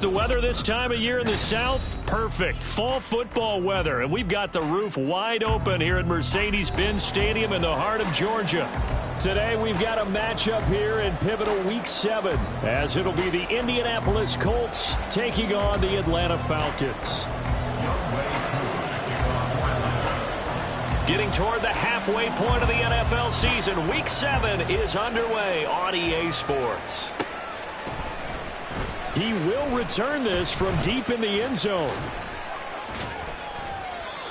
the weather this time of year in the South? Perfect. Fall football weather. And we've got the roof wide open here at Mercedes-Benz Stadium in the heart of Georgia. Today we've got a matchup here in pivotal Week 7, as it'll be the Indianapolis Colts taking on the Atlanta Falcons. Getting toward the halfway point of the NFL season, Week 7 is underway on EA Sports. He will return this from deep in the end zone.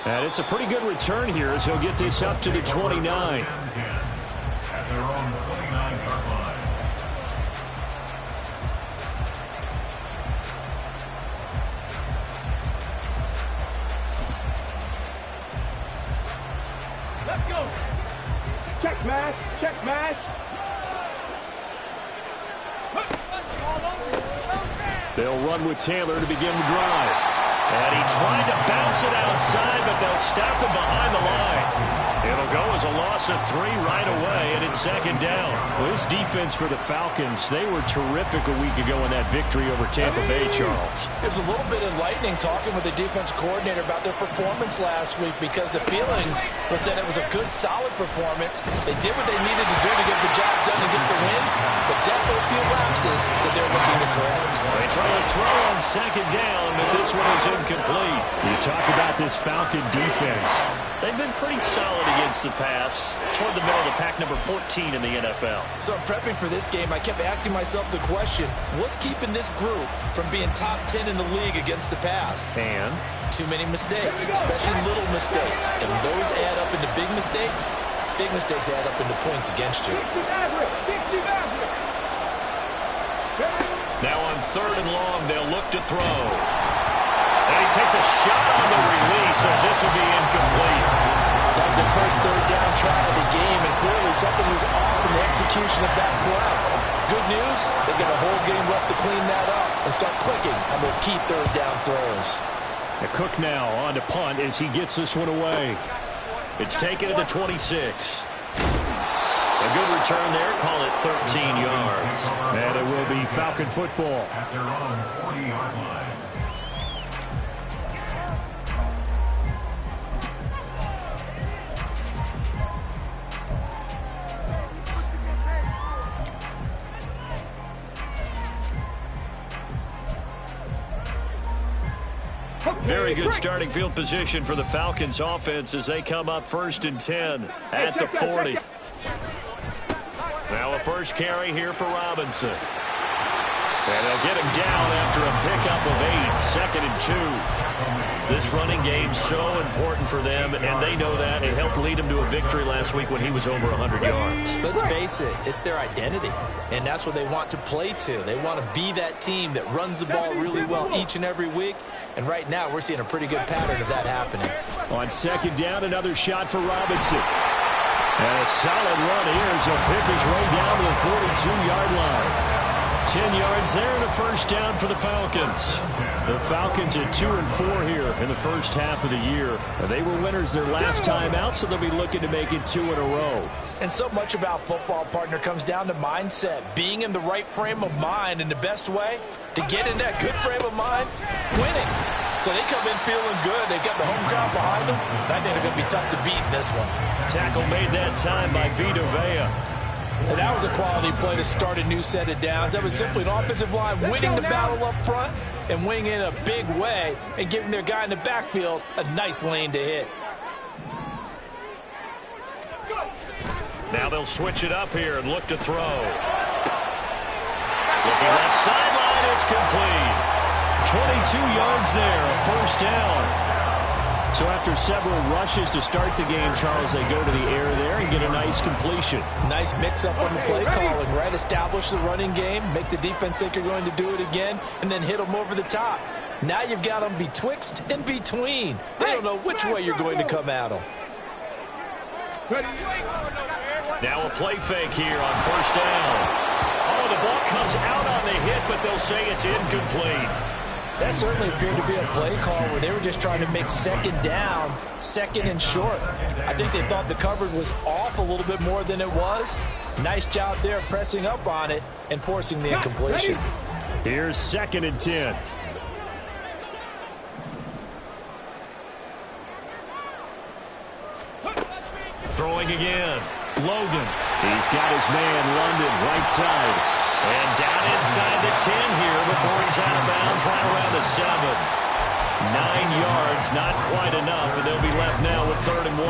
And it's a pretty good return here as he'll get this up to the 29. At their own 29-yard line. Let's go. Check smash. Check smash. They'll run with Taylor to begin the drive. And he tried to bounce it outside, but they'll stop him behind the line. It'll go as a loss of 3 right away, and it's second down. Well, this defense for the Falcons, they were terrific a week ago in that victory over Tampa Bay, Charles. It was a little bit enlightening talking with the defense coordinator about their performance last week, because the feeling was that it was a good, solid performance. They did what they needed to do to get the job done and get the win, but definitely a few lapses that they're looking to correct. They try to throw on second down, but this one is incomplete. You talk about this Falcon defense. They've been pretty solid against the pass, toward the middle of the pack, number 14 in the NFL. So prepping for this game, I kept asking myself the question, what's keeping this group from being top 10 in the league against the pass? And? Too many mistakes, especially little mistakes. And those add up into big mistakes. Big mistakes add up into points against you. Now on 3rd and long, they'll look to throw. And he takes a shot on the release as this will be incomplete. That was the first 3rd down try of the game, and clearly something was off in the execution of that play. Good news, they got a whole game left to clean that up and start clicking on those key 3rd down throws. A Cook now on to punt as he gets this one away. It's taken at the 26. A good return there, call it 13 yards. And it will be Falcon football. At their own 40-yard line. Very good starting field position for the Falcons offense as they come up 1st and 10 at the 40. Now a first carry here for Robinson. And they'll get him down after a pickup of 8, 2nd and 2. This running game's so important for them, and they know that. It helped lead them to a victory last week when he was over 100 yards. Let's face it, it's their identity, and that's what they want to play to. They want to be that team that runs the ball really well each and every week, and right now we're seeing a pretty good pattern of that happening. On 2nd down, another shot for Robinson. And a solid run here as he'll pick his way down to the 42-yard line. 10 yards there and a first down for the Falcons. The Falcons at 2-4 here in the first half of the year. They were winners their last time out, so they'll be looking to make it 2 in a row. And so much about football, partner, comes down to mindset. Being in the right frame of mind, and the best way to get in that good frame of mind, winning. So they come in feeling good. They've got the home crowd behind them. I think they're going to be tough to beat in this one. Tackle made that time by Vita Vea. And that was a quality play to start a new set of downs. That was simply an offensive line winning the battle up front and winning in a big way and giving their guy in the backfield a nice lane to hit. Now they'll switch it up here and look to throw. Looking left sideline, it's complete. 22 yards there, a first down. So after several rushes to start the game, Charles, they go to the air there and get a nice completion. Nice mix-up on the play calling, right? Establish the running game, make the defense think you're going to do it again, and then hit them over the top. Now you've got them betwixt and between. They don't know which way you're going to come at them. Now a play fake here on first down. Oh, the ball comes out on the hit, but they'll say it's incomplete. That certainly appeared to be a play call where they were just trying to make second down, second and short. I think they thought the coverage was off a little bit more than it was. Nice job there pressing up on it and forcing the incompletion. Here's 2nd and 10. Throwing again. Logan. He's got his man, London, right side. And down inside the 10 here before he's out of bounds, right around the 7. 9 yards, not quite enough, and they'll be left now with 3rd and 1.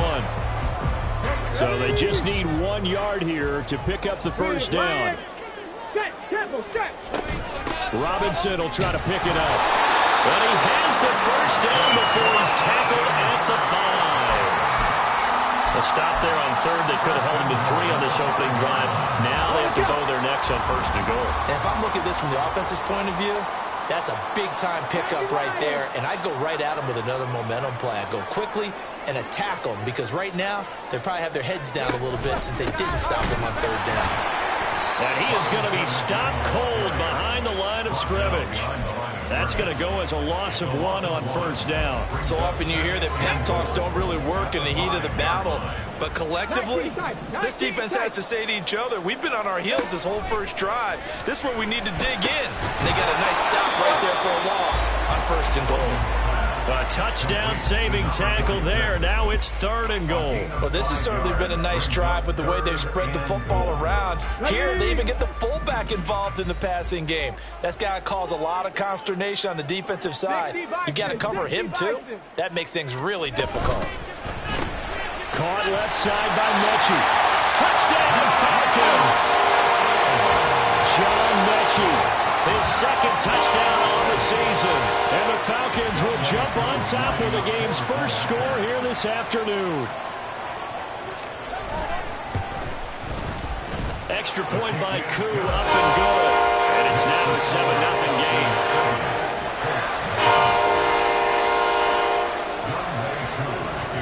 So they just need 1 yard here to pick up the first down. Robinson will try to pick it up. But he has the first down before he's tackled at the 5. A stop there on 3rd. They could have held him to 3 on this opening drive. Now they have to bow their necks on 1st and goal. And if I'm looking at this from the offense's point of view, that's a big-time pickup right there, and I'd go right at him with another momentum play. I'd go quickly and attack them, because right now they probably have their heads down a little bit since they didn't stop him on 3rd down. And he is going to be stopped cold behind the line of scrimmage. That's going to go as a loss of 1 on 1st down. So often you hear that pep talks don't really work in the heat of the battle, but collectively, this defense has to say to each other, we've been on our heels this whole first drive. This is where we need to dig in. And they got a nice stop right there for a loss on 1st and goal. A touchdown-saving tackle there. Now it's 3rd and goal. Well, this has certainly been a nice drive with the way they've spread the football around. Here, they even get the fullback involved in the passing game. That's got to cause a lot of consternation on the defensive side. You've got to cover him, too. That makes things really difficult. Caught left side by Mechie. Touchdown, Falcons! John Mechie. His 2nd touchdown on the season. And the Falcons will jump on top of the game's first score here this afternoon. Extra point by Koo, up and good. And it's now a 7-0 game.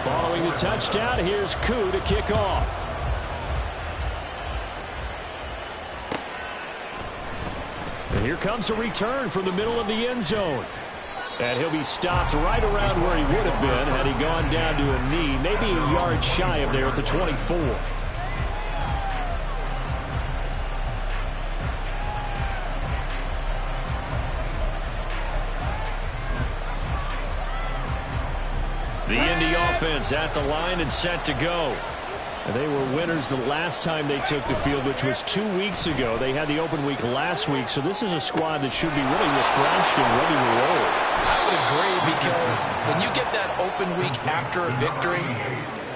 Following the touchdown, here's Koo to kick off. And here comes a return from the middle of the end zone. And he'll be stopped right around where he would have been had he gone down to a knee, maybe a yard shy of there at the 24. The Indy offense at the line and set to go. And they were winners the last time they took the field, which was 2 weeks ago. They had the open week last week, so this is a squad that should be really refreshed and ready to roll. I would agree, because when you get that open week after a victory,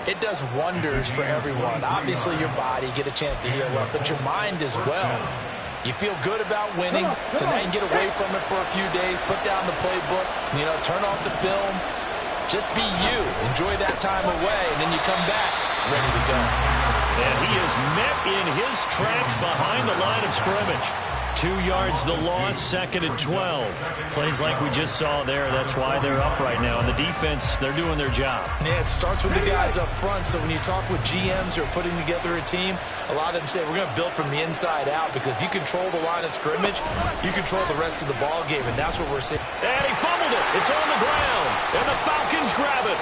it does wonders for everyone. Obviously, your body, get a chance to heal up, but your mind as well. You feel good about winning, so now you can get away from it for a few days, put down the playbook, turn off the film. Just be you. Enjoy that time away, and then you come back ready to go. And he is met in his tracks behind the line of scrimmage. 2 yards the loss, 2nd and 12. Plays like we just saw there. That's why they're up right now. And the defense, they're doing their job. Yeah, it starts with the guys up front. So when you talk with GMs who are putting together a team, a lot of them say we're going to build from the inside out, because if you control the line of scrimmage, you control the rest of the ball game, and that's what we're seeing. And he fumbled it. It's on the ground. And the Falcons grab it.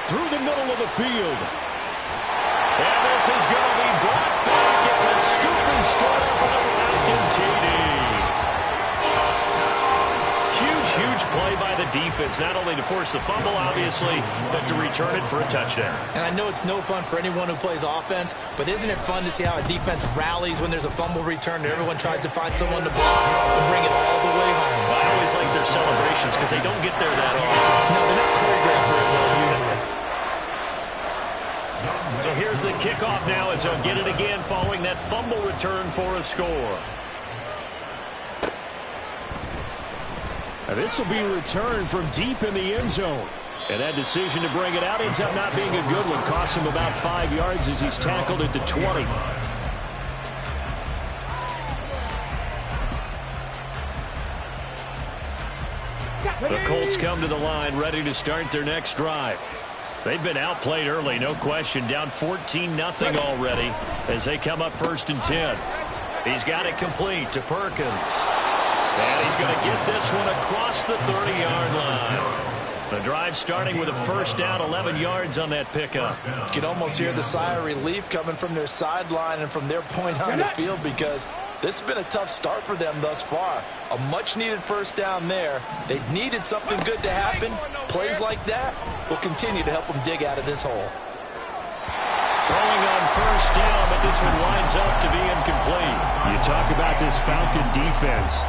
Through the middle of the field. And this is going to be brought back. It's a scoop and score for the Falcon TD. Huge play by the defense, not only to force the fumble, obviously, but to return it for a touchdown. And I know it's no fun for anyone who plays offense, but isn't it fun to see how a defense rallies when there's a fumble return and everyone tries to find someone to block and bring it all the way home? I always like their celebrations because they don't get there that often. No, they're not choreographed very well usually. So here's the kickoff now as he'll get it again following that fumble return for a score. Now this will be returned from deep in the end zone. And that decision to bring it out ends up not being a good one. Costs him about 5 yards as he's tackled at the 20. The Colts come to the line ready to start their next drive. They've been outplayed early, no question. Down 14-0 already as they come up 1st and 10. He's got it complete to Perkins. And he's going to get this one across the 30-yard line. The drive starting with a first down, 11 yards on that pickup. You can almost hear the sigh of relief coming from their sideline and from their point on the field, because this has been a tough start for them thus far. A much-needed first down there. They needed something good to happen. Plays like that will continue to help them dig out of this hole. Throwing on first down, but this one winds up to be incomplete. You talk about this Falcon defense.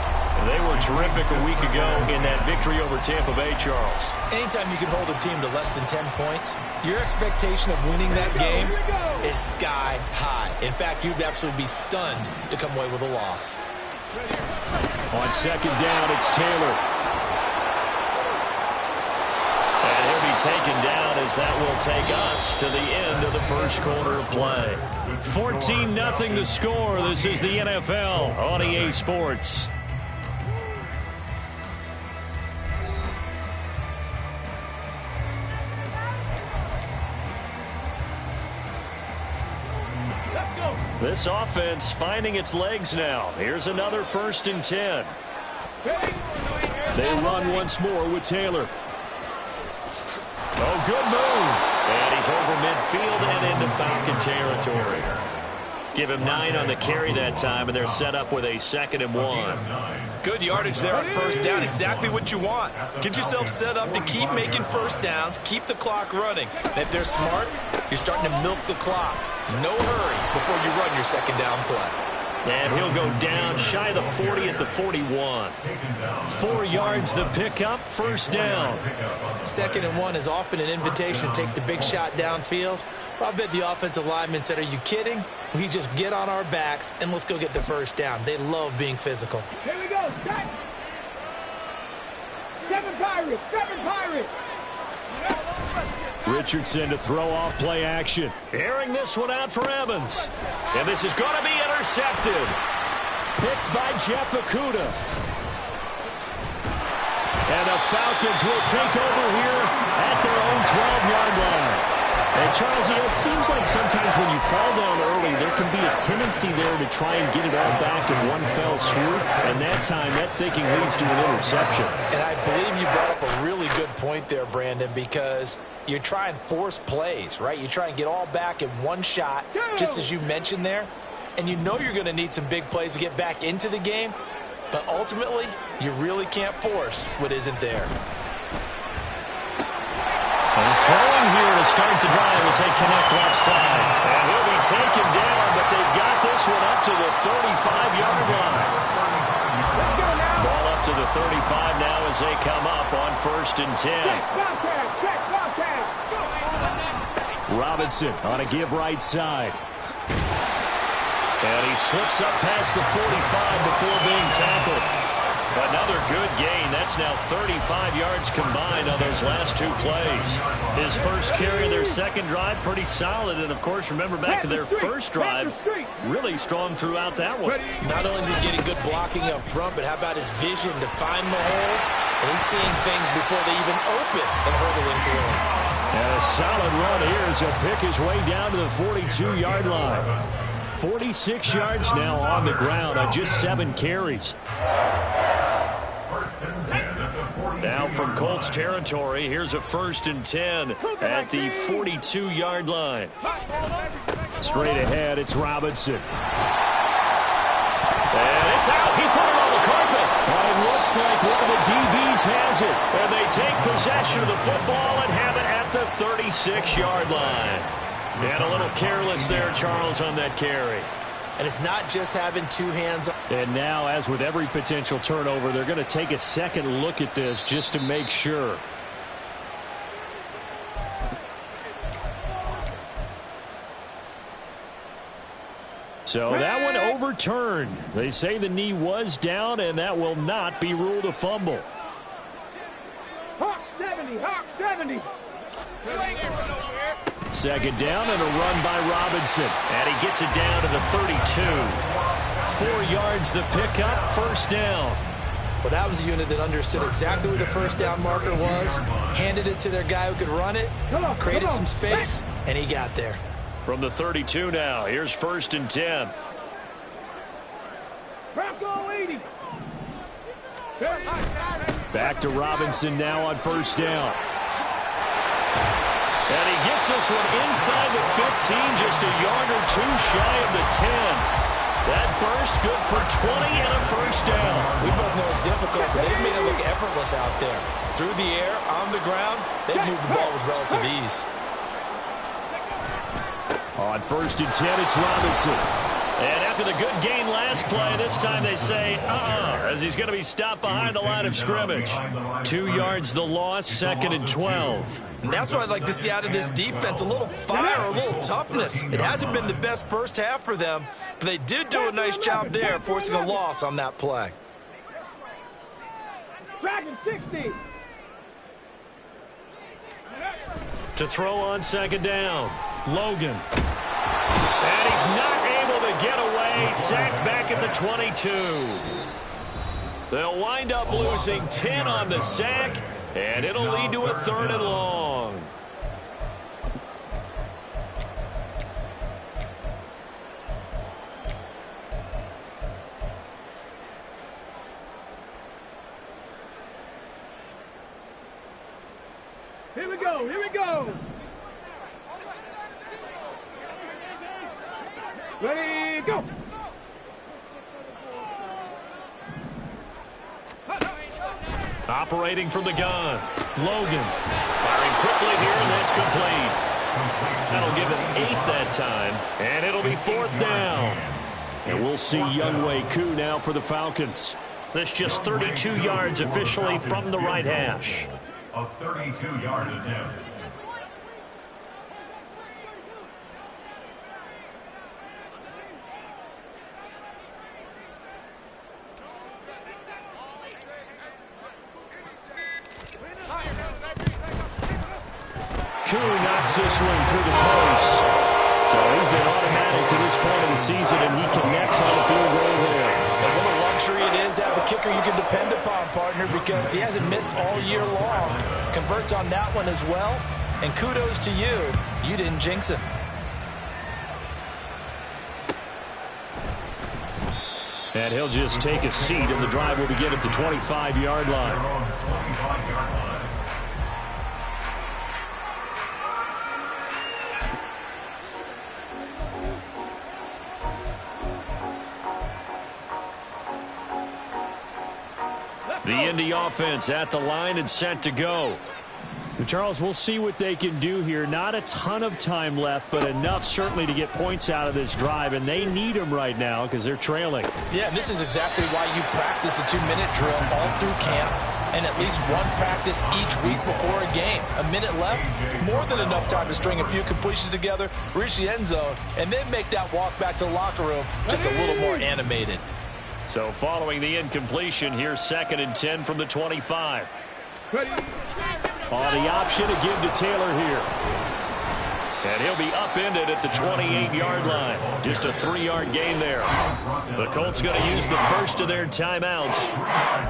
They were terrific a week ago in that victory over Tampa Bay, Charles. Anytime you can hold a team to less than 10 points, your expectation of winning that game is sky high. In fact, you'd absolutely be stunned to come away with a loss. On second down, it's Taylor. And he'll be taken down as that will take us to the end of the first quarter of play. 14-0 the score. This is the NFL on EA Sports. This offense finding its legs now. Here's another 1st and 10. They run once more with Taylor. Oh, good move. And he's over midfield and into Falcon territory. Give him 9 on the carry that time, and they're set up with a 2nd and 1. Good yardage there on first down. Exactly what you want. Get yourself set up to keep making first downs, keep the clock running. And if they're smart, you're starting to milk the clock. No hurry before you run your 2nd down play. And he'll go down shy of the 40 at the 41. 4 yards the pickup, 1st down. 2nd and 1 is often an invitation to take the big shot downfield. I bet the offensive lineman said, are you kidding? We just get on our backs and let's go get the 1st down. They love being physical. Here we go. Start. 7 Pirates. 7 Pirates. Richardson to throw off play action. Airing this one out for Evans. And this is going to be intercepted. Picked by Jeff Okudah. And the Falcons will take over here at their own 12-yard line. And, Charles, you know, it seems like sometimes when you fall down early, there can be a tendency there to try and get it all back in one fell swoop. And that time, that thinking leads to an interception. And I believe you brought up a really good point there, Brandon, because you try and force plays, right? You try and get all back in one shot, just as you mentioned there. And you know you're going to need some big plays to get back into the game. But ultimately, you really can't force what isn't there. And throwing here to start the drive as they connect left side. And he'll be taken down, but they've got this one up to the 35-yard line. Ball up to the 35 now as they come up on 1st and 10. Robinson on a give right side. And he slips up past the 45 before being tackled. Another good gain. That's now 35 yards combined on those last 2 plays. His first carry of their 2nd drive, pretty solid. And, of course, remember back to their 1st drive, really strong throughout that one. Not only is he getting good blocking up front, but how about his vision to find the holes? And he's seeing things before they even open and hurdling through them. And a solid run here as he'll pick his way down to the 42-yard line. 46 yards now on the ground on just 7 carries. Now from Colts territory, here's a 1st and 10 at the 42-yard line. Straight ahead, it's Robinson. And it's out. He put it on the carpet. Well, it looks like one of the DBs has it. And they take possession of the football and have it at the 36-yard line. And a little careless there, Charles, on that carry. And it's not just having 2 hands on. And now, as with every potential turnover, they're going to take a second look at this just to make sure. So that one overturned. They say the knee was down, and that will not be ruled a fumble. Hawk 70, Hawk 70. 2nd down and a run by Robinson. And he gets it down to the 32. 4 yards the pickup, 1st down. Well, that was a unit that understood exactly where the 1st down marker was, handed it to their guy who could run it, created some space, and he got there. From the 32 now, here's 1st and 10. Back to Robinson now on 1st down. And he gets this one inside the 15, just a yard or 2 shy of the 10. That burst good for 20 and a 1st down. We both know it's difficult, but they've made it look effortless out there. Through the air, on the ground, they've moved the ball with relative ease. On 1st and 10, it's Robinson. And after the good gain last play, this time they say, as he's going to be stopped behind the line of scrimmage. 2 yards the loss, 2nd and 12. And that's what I'd like to see out of this defense, a little fire, a little toughness. It hasn't been the best first half for them, but they did do a nice job there, forcing a loss on that play. Dragon 60. To throw on 2nd down, Logan. And he's not able to get away. Sacked back at the 22. They'll wind up losing 10 on the sack, and it'll lead to a 3rd and long. Here we go, here we go. Ready, go. Operating from the gun, Logan. Firing quickly here, and that's complete. That'll give it 8 that time, and it'll be 4th down. And we'll see Younghoe Koo now for the Falcons. That's just 32 yards officially from the right hash. A 32-yard attempt. Koo knocks this one through the post. So he's been automatic to this point of the season, and he connects on the field goal there. And what a luxury it is to have a kicker you can depend upon, partner, because he hasn't missed all year long. Converts on that one as well. And kudos to you. You didn't jinx him. And he'll just take a seat, and the drive will begin at the 25-yard line. On the 25-yard line. The Indy offense at the line and set to go. Charles, we'll see what they can do here. Not a ton of time left, but enough certainly to get points out of this drive, and they need them right now because they're trailing. Yeah, and this is exactly why you practice a 2-minute drill all through camp and at least one practice each week before a game. A minute left, more than enough time to string a few completions together, reach the end zone, and then make that walk back to the locker room just a little more animated. So following the incompletion, here's 2nd and 10 from the 25. Ready. The option to give to Taylor here. And he'll be upended at the 28-yard line. Just a 3-yard gain there. The Colts going to use the first of their timeouts.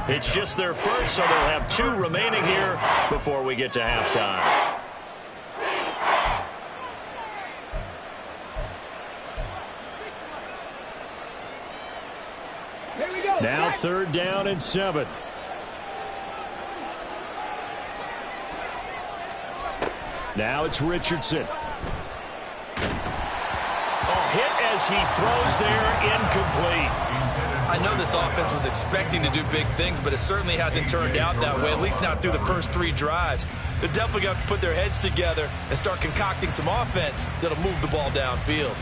It's just their first, so they'll have 2 remaining here before we get to halftime. Here we go. Now 3rd down and 7. Now it's Richardson. Hit as he throws there, incomplete. I know this offense was expecting to do big things, but it certainly hasn't turned out that way, at least not through the first 3 drives. They're definitely going to have to put their heads together and start concocting some offense that'll move the ball downfield.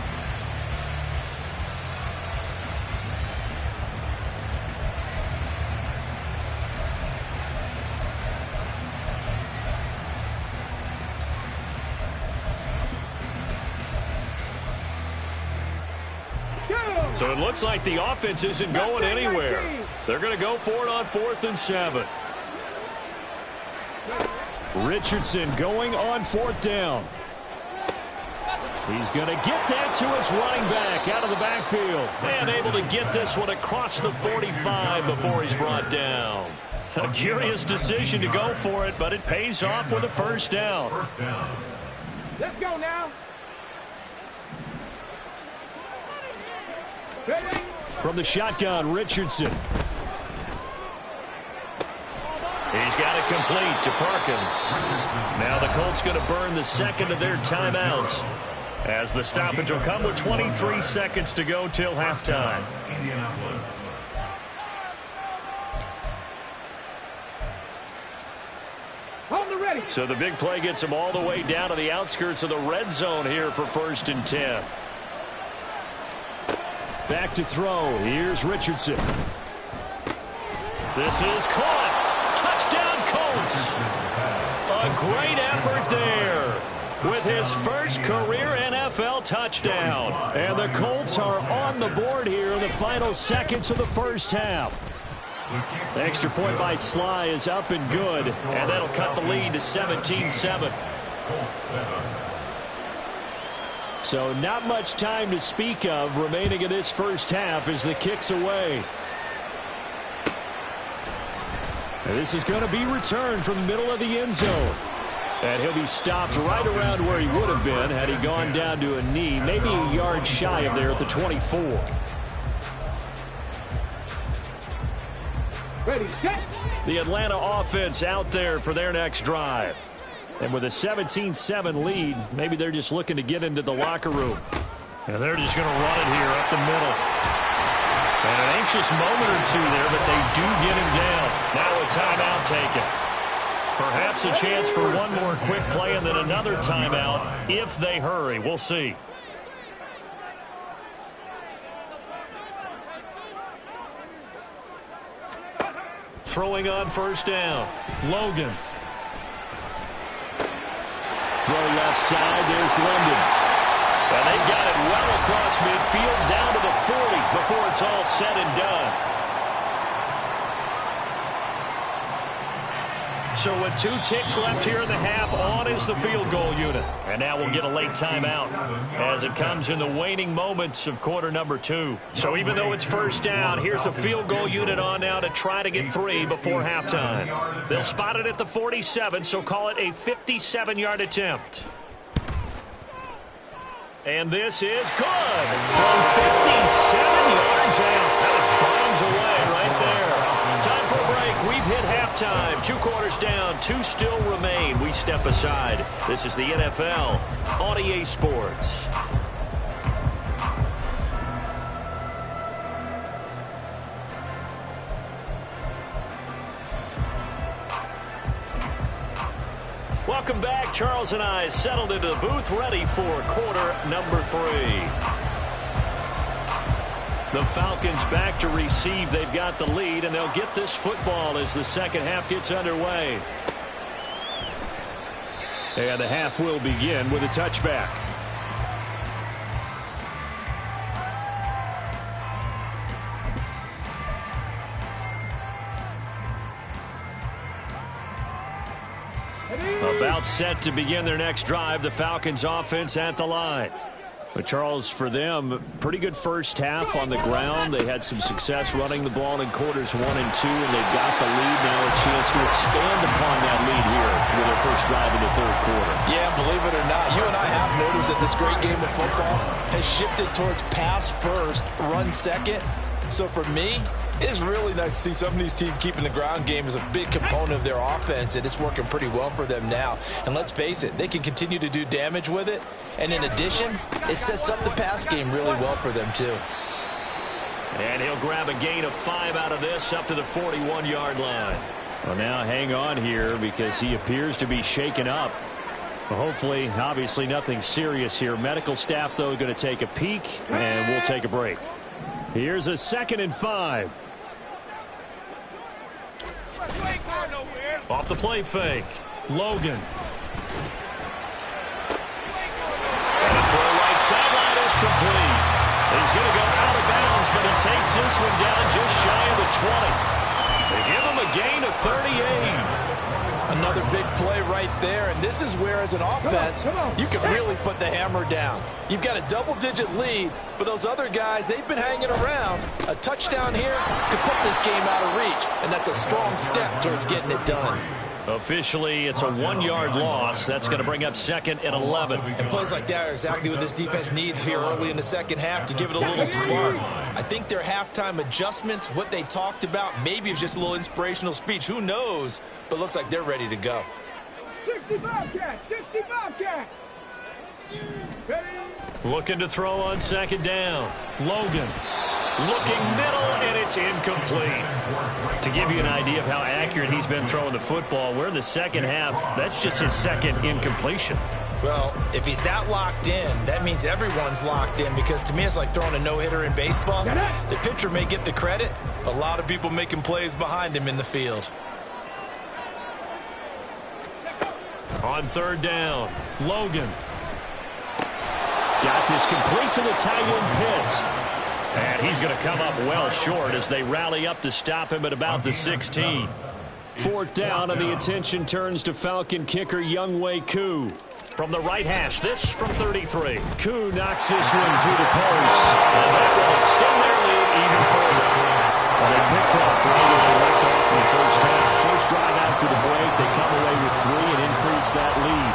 So it looks like the offense isn't going anywhere. They're going to go for it on 4th and 7. Richardson going on 4th down. He's going to get that to his running back out of the backfield. And able to get this one across the 45 before he's brought down. A curious decision to go for it, but it pays off with a 1st down. Let's go now. Ready. From the shotgun, Richardson. He's got it complete to Perkins. Now the Colts going to burn the 2nd of their timeouts, as the stoppage will come with 23 seconds to go till halftime. Indianapolis. On the ready. So the big play gets him all the way down to the outskirts of the red zone here for 1st and 10. Back to throw. Here's Richardson. This is caught. Touchdown, Colts. A great effort there with his first career NFL touchdown. And the Colts are on the board here in the final seconds of the first half. The extra point by Sly is up and good, and that'll cut the lead to 17-7. So not much time to speak of remaining in this first half as the kick's away. And this is going to be returned from the middle of the end zone. And he'll be stopped right around where he would have been had he gone down to a knee, maybe a yard shy of there at the 24. Ready, set. The Atlanta offense out there for their next drive. And with a 17-7 lead, maybe they're just looking to get into the locker room. And they're just going to run it here up the middle. And an anxious moment or two there, but they do get him down. Now a timeout taken. Perhaps a chance for one more quick play and then another timeout if they hurry. We'll see. Throwing on 1st down. Logan. Throw left side. There's London. And they've got it well across midfield down to the 40 before it's all said and done. So with 2 ticks left here in the half, on is the field goal unit. And now we'll get a late timeout as it comes in the waning moments of quarter number 2. So even though it's 1st down, here's the field goal unit on now to try to get 3 before halftime. They'll spot it at the 47, so call it a 57-yard attempt. And this is good from 57 yards out. That was bombs away right there. Time for a break. We've hit halftime. 2 quarters down. 2 still remain. We step aside. This is the NFL on EA Sports. Welcome back. Charles and I settled into the booth, ready for quarter number 3. The Falcons back to receive. They've got the lead, and they'll get this football as the second half gets underway. And the half will begin with a touchback. About set to begin their next drive, the Falcons offense at the line. But Charles, for them, pretty good first half on the ground. They had some success running the ball in quarters 1 and 2, and they've got the lead now, a chance to expand upon that lead here with their first drive in the 3rd quarter. Yeah, believe it or not, you and I have noticed that this great game of football has shifted towards pass first, run second. So for me, it's really nice to see some of these teams keeping the ground game as a big component of their offense, and it's working pretty well for them now. And let's face it, they can continue to do damage with it. And in addition, it sets up the pass game really well for them, too. And he'll grab a gain of 5 out of this up to the 41-yard line. Well, now hang on here because he appears to be shaken up. Well, hopefully, obviously nothing serious here. Medical staff, though, going to take a peek, and we'll take a break. Here's a 2nd and 5. Off the play fake. Logan. And the throw right sideline is complete. He's going to go out of bounds, but he takes this one down just shy of the 20. They give him a gain of 38. Another big play right there, and this is where, as an offense, you can really put the hammer down. You've got a double-digit lead, but those other guys, they've been hanging around. A touchdown here could put this game out of reach, and that's a strong step towards getting it done. Officially, it's a 1-yard loss. That's going to bring up 2nd and 11. And plays like that are exactly what this defense needs here early in the second half to give it a little spark. I think their halftime adjustment, what they talked about, maybe it's just a little inspirational speech. Who knows? But looks like they're ready to go. 65 catch, 65 catch. Looking to throw on 2nd down. Logan. Looking middle, and it's incomplete. To give you an idea of how accurate he's been throwing the football, we're in the second half. That's just his second incompletion. Well, if he's that locked in, that means everyone's locked in, because to me it's like throwing a no-hitter in baseball. The pitcher may get the credit, a lot of people making plays behind him in the field. On third down, Logan. Got this complete to the tight end Pitts. And he's going to come up well short as they rally up to stop him at about the 16. Fourth down, and the attention turns to Falcon kicker Younghoe Koo. From the right hash, this from 33. Koo knocks this one through the post. And that will extend their lead even further. Well, they picked up right where they left off in the first half. First drive after the break, they come away with 3 and increase that lead.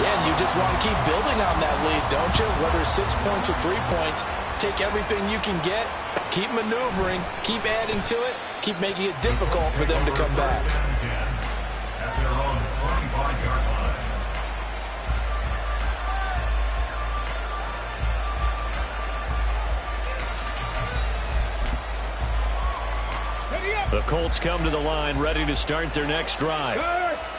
Yeah, and you just want to keep building on that lead, don't you? Whether it's 6 points or 3 points, take everything you can get, keep maneuvering, keep adding to it, keep making it difficult for them to come back. At their own 25-yard line. The Colts come to the line ready to start their next drive.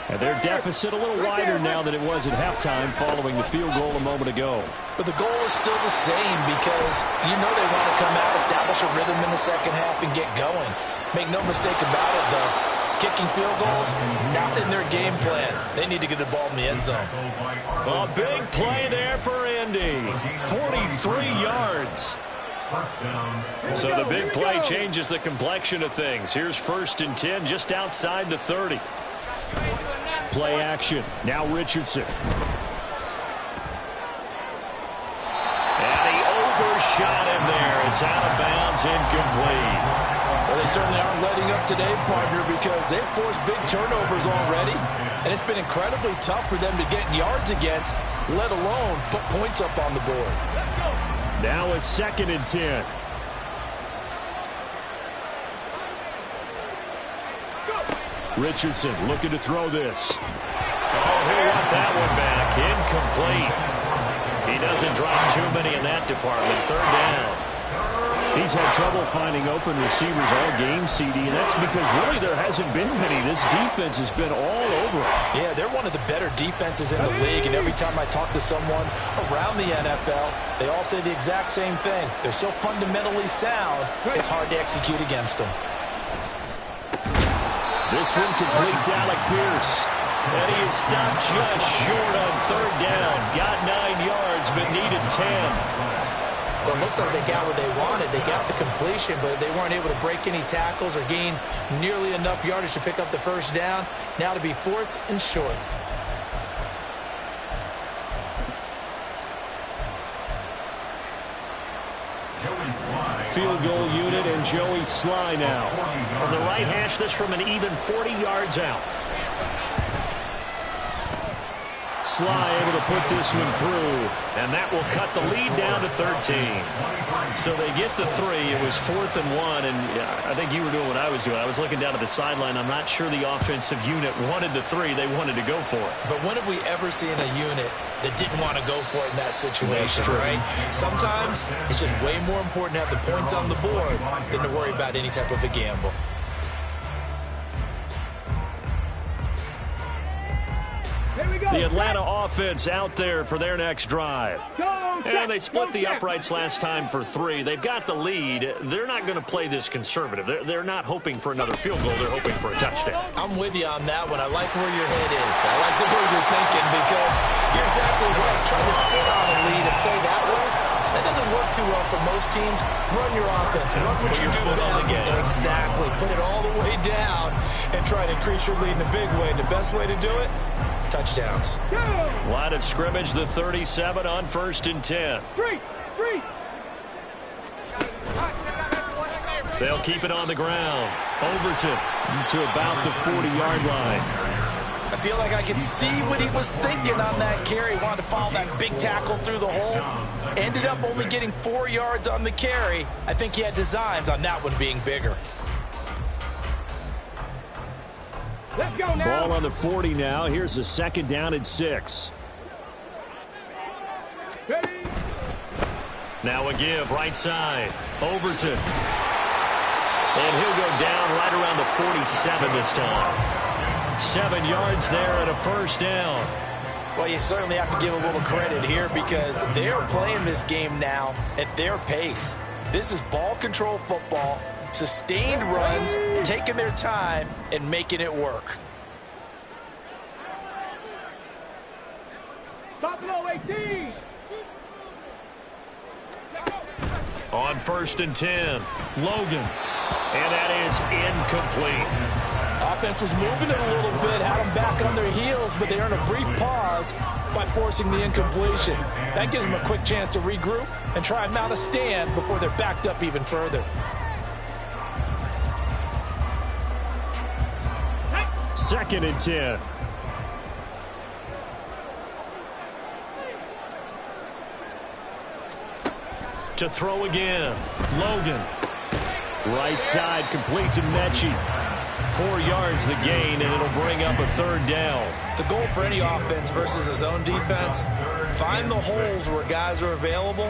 And their deficit a little wider now than it was at halftime following the field goal a moment ago. But the goal is still the same, because you know they want to come out, establish a rhythm in the second half, and get going. Make no mistake about it, though. Kicking field goals, not in their game plan. They need to get the ball in the end zone. A big play there for Indy. 43 yards. So the big play changes the complexion of things. Here's 1st and 10 just outside the 30. Play action. Now Richardson. And he overshot him there. It's out of bounds, incomplete. Well, they certainly aren't letting up today, partner, because they've forced big turnovers already. And it's been incredibly tough for them to get yards against, let alone put points up on the board. Now a 2nd and 10. Richardson looking to throw this. Oh, he'll want that one back. Incomplete. He doesn't drop too many in that department. 3rd down. He's had trouble finding open receivers all game, CD, and that's because really there hasn't been many. This defense has been all over it. Yeah, they're one of the better defenses in the league, and every time I talk to someone around the NFL, they all say the exact same thing. They're so fundamentally sound, it's hard to execute against them. This one completes Alec Pierce. And he is stopped just short on 3rd down. Got 9 yards, but needed 10. Well, it looks like they got what they wanted. They got the completion, but they weren't able to break any tackles or gain nearly enough yardage to pick up the 1st down. Now to be 4th and short. Field goal unit and Joey Sly now. From the right hash, this from an even 40 yards out. Sly able to put this one through, and that will cut the lead down to 13. So they get the 3. It was 4th and 1, and I think you were doing what I was doing. I was looking down at the sideline. I'm not sure the offensive unit wanted the 3. They wanted to go for it. But when have we ever seen a unit that didn't want to go for it in that situation, right? Sometimes it's just way more important to have the points on the board than to worry about any type of a gamble. The Atlanta offense out there for their next drive. And they split the uprights last time for 3. They've got the lead. They're not going to play this conservative. They're not hoping for another field goal. They're hoping for a touchdown. I'm with you on that one. I like where your head is. I like the way you're thinking, because you're exactly right. Trying to sit on a lead and play that way, that doesn't work too well for most teams. Run your offense. Run what you do best. Exactly. Put it all the way down and try to increase your lead in a big way. And the best way to do it, touchdowns. Line of scrimmage, the 37 on 1st and 10. They'll keep it on the ground. Overton to about the 40-yard line. I feel like I could see what he was thinking on that carry. Wanted to follow that big tackle through the hole. Ended up only getting 4 yards on the carry. I think he had designs on that one being bigger. Let's go now. Ball on the 40 now. Here's a 2nd down and 6. Now a give, right side. Overton. And he'll go down right around the 47 this time. 7 yards there and a first down. Well, you certainly have to give a little credit here because they're playing this game now at their pace. This is ball control football, sustained runs, taking their time, and making it work. Buffalo 18. On 1st and 10, Logan. And that is incomplete. Offense was moving it a little bit, had them back on their heels, but they earned a brief pause by forcing the incompletion. That gives them a quick chance to regroup and try and mount a stand before they're backed up even further. 2nd and 10. To throw again, Logan. Right side, complete to Mechie. 4 yards the gain, and it'll bring up a 3rd down. The goal for any offense versus a zone defense, find the holes where guys are available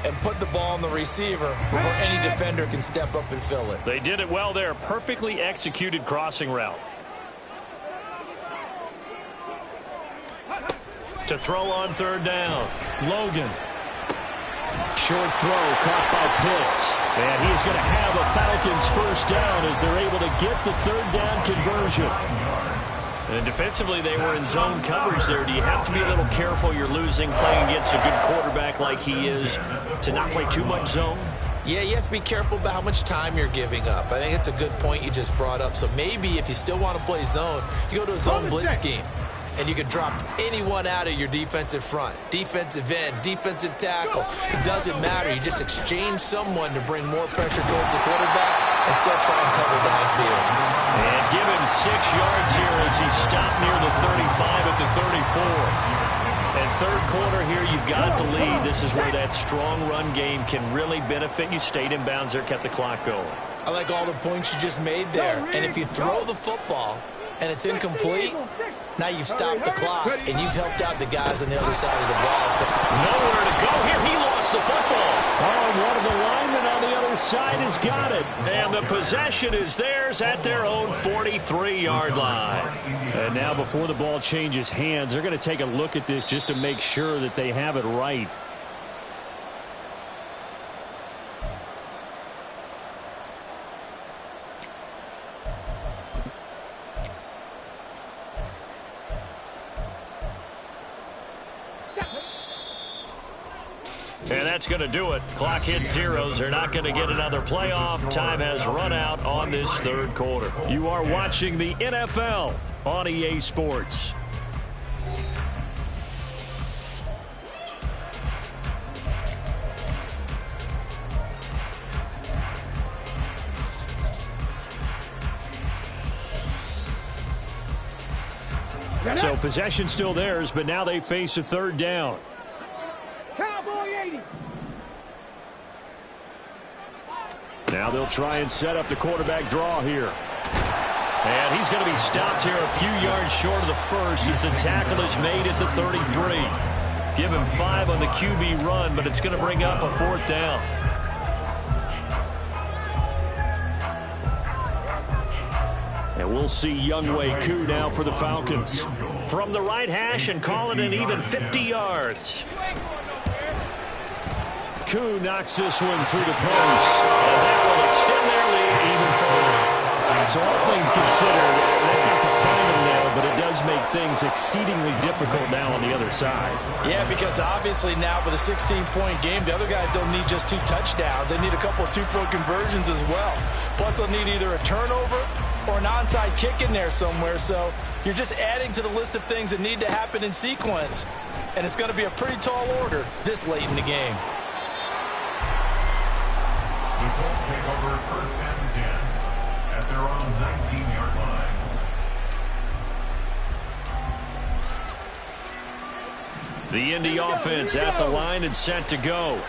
and put the ball on the receiver before any defender can step up and fill it. They did it well there. Perfectly executed crossing route. To throw on 3rd down, Logan. Short throw caught by Pitts. And he's going to have a Falcons first down as they're able to get the 3rd down conversion. And defensively, they were in zone coverage there. Do you have to be a little careful? You're losing playing against a good quarterback like he is to not play too much zone? Yeah, you have to be careful about how much time you're giving up. I think it's a good point you just brought up. So maybe if you still want to play zone, you go to a zone blitz scheme. And you can drop anyone out of your defensive front. Defensive end, defensive tackle. It doesn't matter. You just exchange someone to bring more pressure towards the quarterback and still try and cover downfield. And give him 6 yards here as he stopped near the 35 at the 34. And 3rd quarter here, you've got to lead. This is where that strong run game can really benefit you. Stayed in bounds there, kept the clock going. I like all the points you just made there. And if you throw the football and it's incomplete, now you've stopped the clock, and you've helped out the guys on the other side of the ball. So nowhere to go here. He lost the football. Oh, and one of the linemen on the other side has got it. And the possession is theirs at their own 43-yard line. And now before the ball changes hands, they're going to take a look at this just to make sure that they have it right. And that's going to do it. Clock hits zeros. They're not going to get another playoff. Time has run out on this 3rd quarter. You are watching the NFL on EA Sports. So possession still theirs, but now they face a 3rd down. Cowboy 80. Now they'll try and set up the quarterback draw here. And he's going to be stopped here a few yards short of the first as the tackle is made at the 33. Give him 5 on the QB run, but it's going to bring up a 4th down. And we'll see Younghoe Koo now for the Falcons. From the right hash and call it an even 50 yards. Koo knocks this one through the post. And that will extend their lead even further. So all things considered, that's not the final nail, but it does make things exceedingly difficult now on the other side. Yeah, because obviously now with a 16-point game, the other guys don't need just 2 touchdowns. They need a couple of 2-point conversions as well. Plus, they'll need either a turnover or an onside kick in there somewhere. So you're just adding to the list of things that need to happen in sequence. And it's going to be a pretty tall order this late in the game. The Colts take over 1st and 10 at their own 19-yard line. The Indy offense at the line and set to go.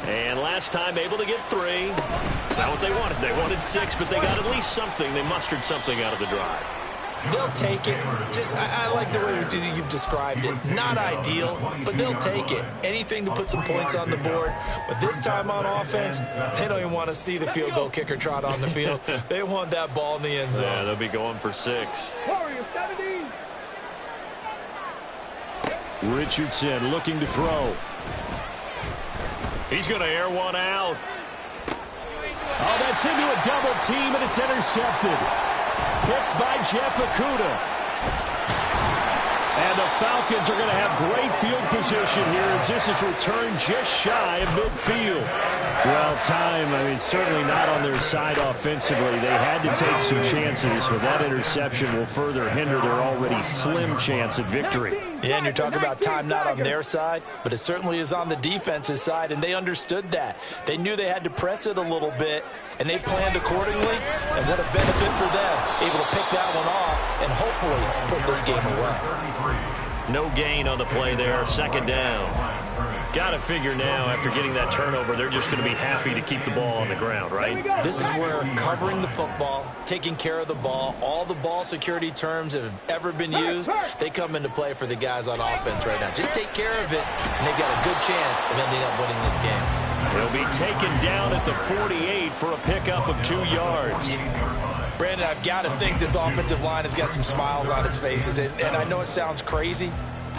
And last time able to get 3. It's not what they wanted. They wanted 6, but they got at least something. They mustered something out of the drive. They'll take it. I like the way you've described it. Not ideal, but they'll take it. Anything to put some points on the board. But this time on offense, they don't even want to see the field goal kicker trot on the field. They want that ball in the end zone. Yeah, they'll be going for 6. Richardson looking to throw. He's going to air one out. Oh, that's into a double team, and it's intercepted. Picked by Jeff Okudah. And the Falcons are going to have great field position here as this is returned just shy of midfield. Well, time, certainly not on their side offensively. They had to take some chances, but that interception will further hinder their already slim chance at victory. Yeah, and you're talking about time not on their side, but it certainly is on the defense's side, and they understood that. They knew they had to press it a little bit, and they planned accordingly, and what a benefit for them, able to pick that one off and hopefully put this game away. No gain on the play there, second down. Got to figure now, after getting that turnover, they're just going to be happy to keep the ball on the ground, right? This is where covering the football, taking care of the ball, all the ball security terms that have ever been used, they come into play for the guys on offense right now. Just take care of it, and they've got a good chance of ending up winning this game. They'll be taken down at the 48 for a pickup of 2 yards. Brandon, I've got to think this offensive line has got some smiles on its faces, and I know it sounds crazy,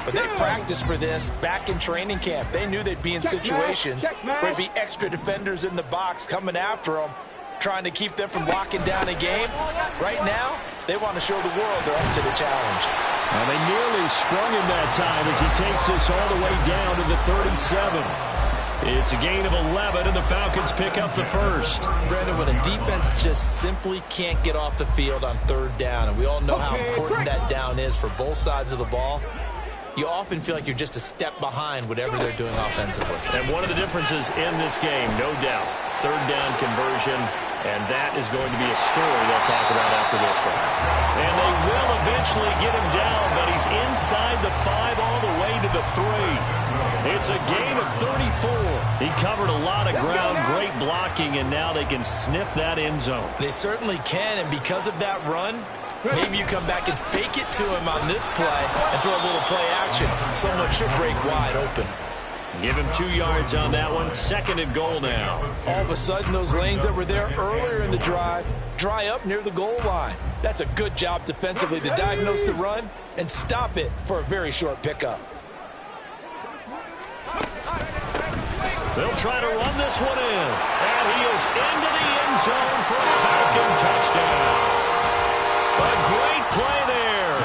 but they practiced for this back in training camp. They knew they'd be in situations where there'd be extra defenders in the box coming after them, trying to keep them from locking down a game. Right now, they want to show the world they're up to the challenge. Well, they nearly sprung him that time as he takes this all the way down to the 37. It's a gain of 11, and the Falcons pick up the first. Brandon, when a defense just simply can't get off the field on third down, and we all know how important that down is for both sides of the ball, you often feel like you're just a step behind whatever they're doing offensively. And one of the differences in this game, no doubt, third down conversion, and that is going to be a story they'll talk about after this one. And they will eventually get him down, but he's inside the 5 all the way to the 3. It's a gain of 34. He covered a lot of ground, great blocking, and now they can sniff that end zone. They certainly can, and because of that run, maybe you come back and fake it to him on this play and throw a little play action. Someone should break wide open. Give him 2 yards on that one. Second and goal now. All of a sudden, those lanes that were there earlier in the drive dry up near the goal line. That's a good job defensively to diagnose the run and stop it for a very short pickup. They'll try to run this one in. And he is into the end zone for a Falcon touchdown. A great play there.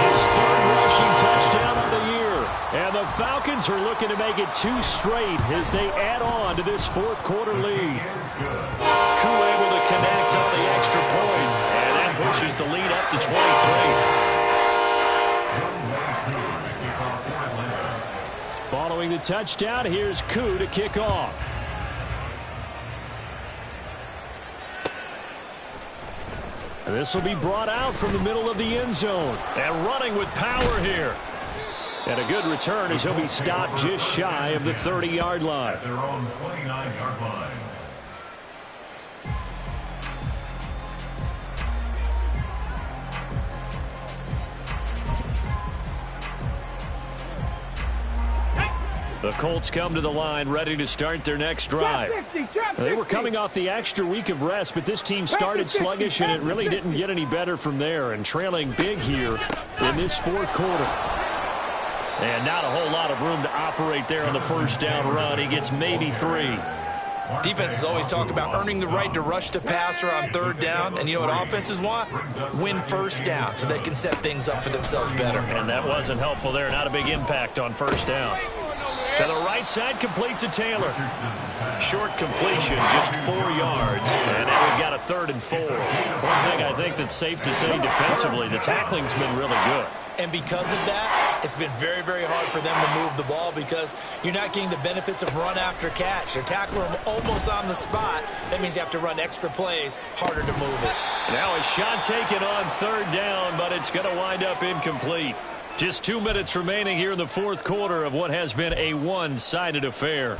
His 3rd rushing touchdown of the year. And the Falcons are looking to make it 2 straight as they add on to this 4th quarter lead. Koo able to connect on the extra point. And that pushes the lead up to 23. Following the touchdown, here's Koo to kick off. This will be brought out from the middle of the end zone. And running with power here. And a good return as he'll be stopped just shy of the 30-yard line. Their own 29-yard line. The Colts come to the line ready to start their next drive. They were coming off the extra week of rest, but this team started sluggish, and it really didn't get any better from there, and trailing big here in this 4th quarter. And not a whole lot of room to operate there on the first down run. He gets maybe 3. Defenses always talk about earning the right to rush the passer on third down, and you know what offenses want? Win first down so they can set things up for themselves better. And that wasn't helpful there. Not a big impact on first down. To the right side, complete to Taylor. Short completion, just 4 yards. And now we've got a 3rd and 4. One thing I think that's safe to say defensively, the tackling's been really good. And because of that, it's been very, very hard for them to move the ball because you're not getting the benefits of run after catch. They're tackling them almost on the spot. That means you have to run extra plays, harder to move it. Now a shot taken on 3rd down, but it's going to wind up incomplete. Just 2 minutes remaining here in the 4th quarter of what has been a one-sided affair.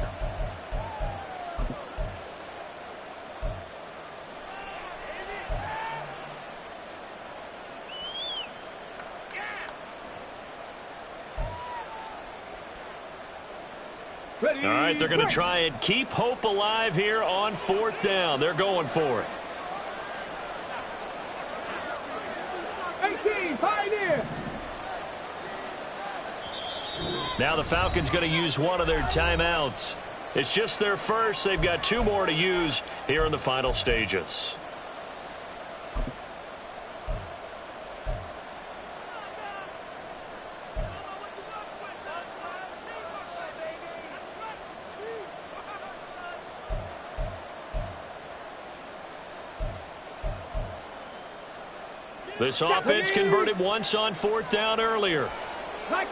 All right, they're going to try and keep hope alive here on 4th down. They're going for it. 18, Pioneer. Now the Falcons going to use one of their timeouts. It's just their first. They've got 2 more to use here in the final stages. This offense converted once on 4th down earlier.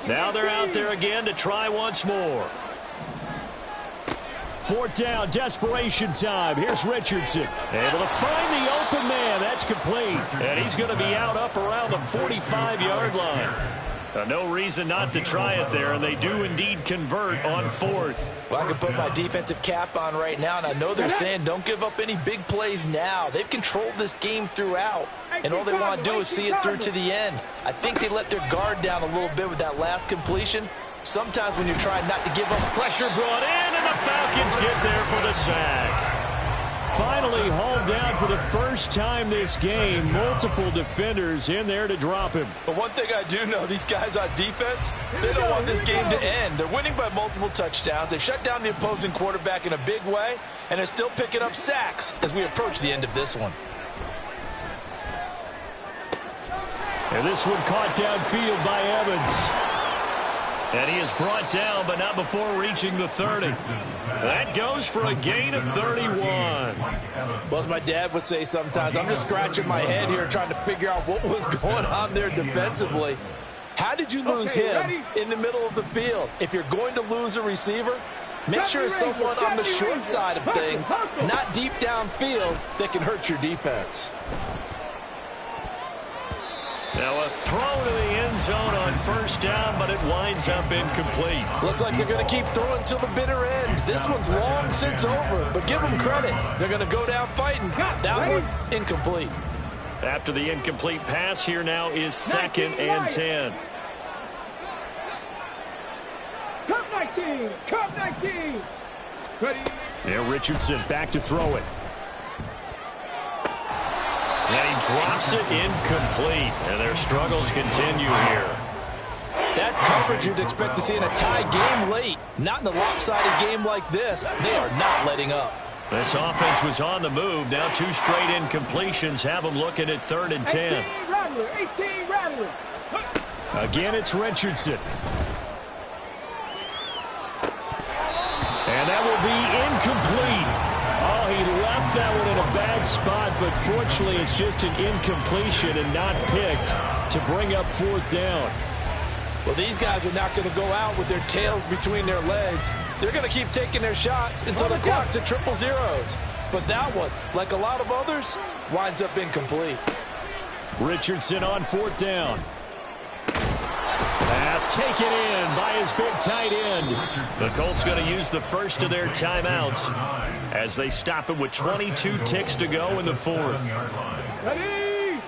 Now they're out there again to try once more. 4th down, desperation time. Here's Richardson. Able to find the open man. That's complete. And he's going to be out up around the 45-yard line. No reason not to try it there, and they do indeed convert on 4th. Well, I can put my defensive cap on right now, and I know they're saying don't give up any big plays now. They've controlled this game throughout, and all they want to do is see it through to the end. I think they let their guard down a little bit with that last completion. Sometimes when you're trying not to give up. Pressure brought in, and the Falcons get there for the sack. Finally hauled down for the first time this game. Multiple defenders in there to drop him. But one thing I do know, these guys on defense, they don't want this game to end. They're winning by multiple touchdowns. They've shut down the opposing quarterback in a big way, and they're still picking up sacks as we approach the end of this one. And this one caught downfield by Evans. And he is brought down, but not before reaching the 30. That goes for a gain of 31. Well, as my dad would say sometimes, I'm just scratching my head here trying to figure out what was going on there defensively. How did you lose him in the middle of the field? If you're going to lose a receiver, make sure it's someone on the short side of things, not deep downfield, that can hurt your defense. Now a throw to the end zone on 1st down, but it winds up incomplete. Looks like they're going to keep throwing till the bitter end. This one's long since over, but give them credit. They're going to go down fighting. That one, incomplete. After the incomplete pass, here now is 2nd and 10. Cup 19, Cup 19. Ready. Now Richardson back to throw it. And he drops it incomplete. And their struggles continue here. That's coverage you'd expect to see in a tie game late. Not in a lopsided game like this. They are not letting up. This offense was on the move. Now 2 straight incompletions have them looking at 3rd and 10. 18 Rattler. Again, it's Richardson. And that will be incomplete. Oh, he left that one in a bad spot, but fortunately it's just an incompletion and not picked to bring up 4th down. Well, these guys are not going to go out with their tails between their legs. They're going to keep taking their shots until the clock's at 000. But that one, like a lot of others, winds up incomplete. Richardson on 4th down. Pass taken in by his big tight end. The Colts going to use the first of their timeouts as they stop it with 22 ticks to go in the 4th. Ready.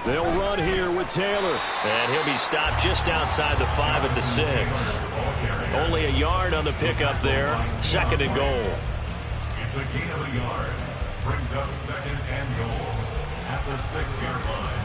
They'll run here with Taylor. And he'll be stopped just outside the 5 at the 6. Only a yard on the pickup there. 2nd and goal. It's a gain of a yard. Brings up 2nd and goal at the 6-yard line.